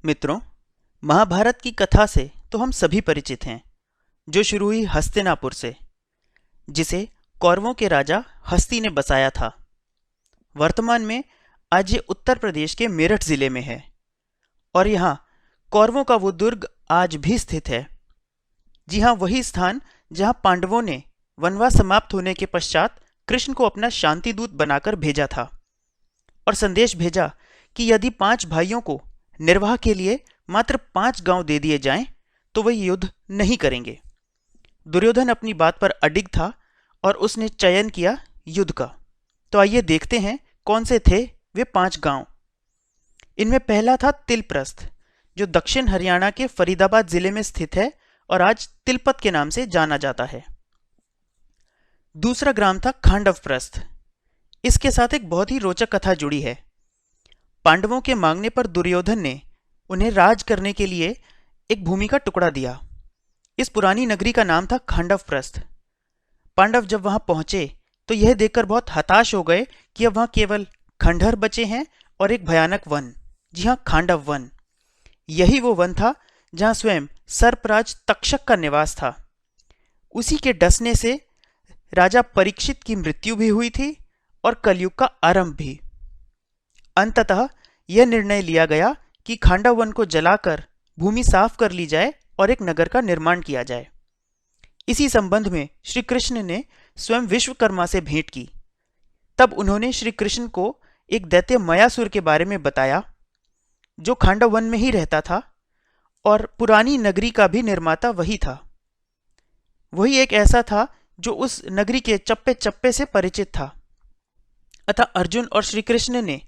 मित्रों, महाभारत की कथा से तो हम सभी परिचित हैं, जो शुरू हुई हस्तिनापुर से, जिसे कौरवों के राजा हस्ती ने बसाया था। वर्तमान में आज ये उत्तर प्रदेश के मेरठ जिले में है और यहाँ कौरवों का वो दुर्ग आज भी स्थित है। जी हाँ, वही स्थान जहाँ पांडवों ने वनवास समाप्त होने के पश्चात कृष्ण को अपना शांति दूत बनाकर भेजा था और संदेश भेजा कि यदि 5 भाइयों को निर्वाह के लिए मात्र 5 गांव दे दिए जाएं तो वे युद्ध नहीं करेंगे। दुर्योधन अपनी बात पर अडिग था और उसने चयन किया युद्ध का। तो आइए देखते हैं कौन से थे वे 5 गांव। इनमें पहला था तिलप्रस्थ, जो दक्षिण हरियाणा के फरीदाबाद जिले में स्थित है और आज तिलपत के नाम से जाना जाता है। दूसरा ग्राम था खांडवप्रस्थ। इसके साथ एक बहुत ही रोचक कथा जुड़ी है। पांडवों के मांगने पर दुर्योधन ने उन्हें राज करने के लिए एक भूमि का टुकड़ा दिया। इस पुरानी नगरी का नाम था खांडवप्रस्थ। पांडव जब वहां पहुंचे तो यह देखकर बहुत हताश हो गए कि अब वहां केवल खंडहर बचे हैं और एक भयानक वन। जी हां, खांडव वन। यही वो वन था जहां स्वयं सर्पराज तक्षक का निवास था। उसी के डसने से राजा परीक्षित की मृत्यु भी हुई थी और कलयुग का आरंभ भी। अंततः यह निर्णय लिया गया कि खांडव वन को जलाकर भूमि साफ कर ली जाए और एक नगर का निर्माण किया जाए। इसी संबंध में श्री कृष्ण ने स्वयं विश्वकर्मा से भेंट की। तब उन्होंने श्री कृष्ण को एक दैत्य मयासुर के बारे में बताया, जो खांडव वन में ही रहता था और पुरानी नगरी का भी निर्माता वही था। वही एक ऐसा था जो उस नगरी के चप्पे चप्पे से परिचित था। अतः अर्जुन और श्री कृष्ण ने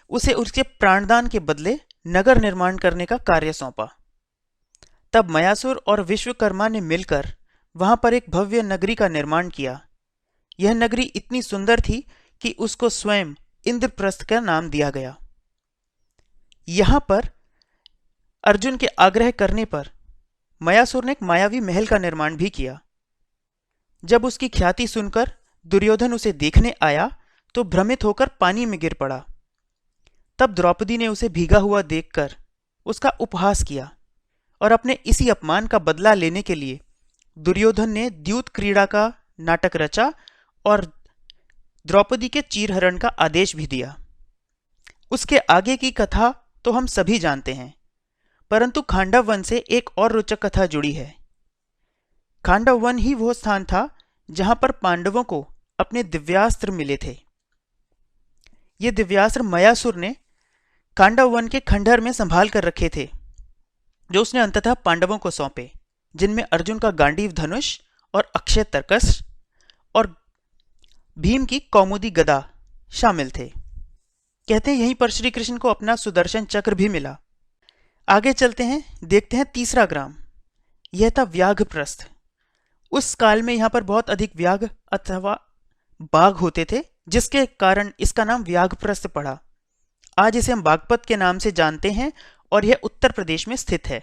उसे उसके प्राणदान के बदले नगर निर्माण करने का कार्य सौंपा। तब मयासुर और विश्वकर्मा ने मिलकर वहां पर एक भव्य नगरी का निर्माण किया। यह नगरी इतनी सुंदर थी कि उसको स्वयं इंद्रप्रस्थ का नाम दिया गया। यहां पर अर्जुन के आग्रह करने पर मयासुर ने एक मायावी महल का निर्माण भी किया। जब उसकी ख्याति सुनकर दुर्योधन उसे देखने आया तो भ्रमित होकर पानी में गिर पड़ा। तब द्रौपदी ने उसे भीगा हुआ देखकर उसका उपहास किया और अपने इसी अपमान का बदला लेने के लिए दुर्योधन ने द्यूत क्रीड़ा का नाटक रचा और द्रौपदी के चीरहरण का आदेश भी दिया। उसके आगे की कथा तो हम सभी जानते हैं, परंतु खांडव वन से एक और रोचक कथा जुड़ी है। खांडव वन ही वो स्थान था जहां पर पांडवों को अपने दिव्यास्त्र मिले थे। ये दिव्यास्त्र मयासुर ने खांडव वन के खंडहर में संभाल कर रखे थे, जो उसने अंततः पांडवों को सौंपे, जिनमें अर्जुन का गांडीव धनुष और अक्षय तर्कस और भीम की कौमुदी गदा शामिल थे। कहते हैं यहीं पर श्री कृष्ण को अपना सुदर्शन चक्र भी मिला। आगे चलते हैं, देखते हैं तीसरा ग्राम। यह था व्याघप्रस्थ। उस काल में यहां पर बहुत अधिक व्याघ अथवा बाघ होते थे, जिसके कारण इसका नाम व्याघप्रस्थ पड़ा। आज इसे हम बागपत के नाम से जानते हैं और यह उत्तर प्रदेश में स्थित है।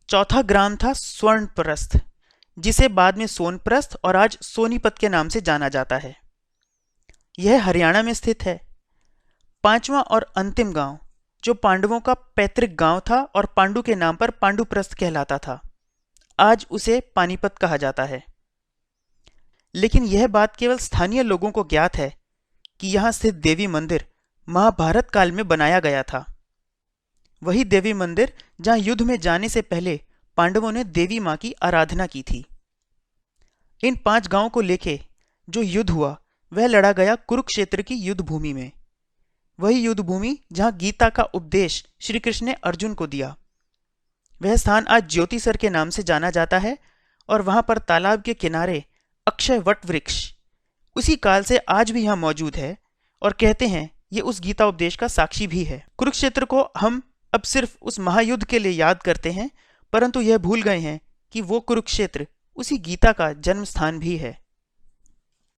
चौथा ग्राम था स्वर्णप्रस्थ, जिसे बाद में सोनप्रस्थ और आज सोनीपत के नाम से जाना जाता है। यह हरियाणा में स्थित है। पांचवां और अंतिम गांव, जो पांडवों का पैतृक गांव था और पांडु के नाम पर पांडुप्रस्थ कहलाता था, आज उसे पानीपत कहा जाता है। लेकिन यह बात केवल स्थानीय लोगों को ज्ञात है कि यहां स्थित देवी मंदिर महाभारत काल में बनाया गया था। वही देवी मंदिर जहां युद्ध में जाने से पहले पांडवों ने देवी मां की आराधना की थी। इन 5 गांवों को लेके जो युद्ध हुआ वह लड़ा गया कुरुक्षेत्र की युद्ध भूमि में। वही युद्ध भूमि जहां गीता का उपदेश श्री कृष्ण ने अर्जुन को दिया। वह स्थान आज ज्योतिसर के नाम से जाना जाता है और वहां पर तालाब के किनारे अक्षय वट वृक्ष उसी काल से आज भी यहां मौजूद है और कहते हैं ये उस गीता उपदेश का साक्षी भी है। कुरुक्षेत्र को हम अब सिर्फ उस महायुद्ध के लिए याद करते हैं, परंतु यह भूल गए हैं कि वो कुरुक्षेत्र उसी गीता का जन्म स्थान भी है।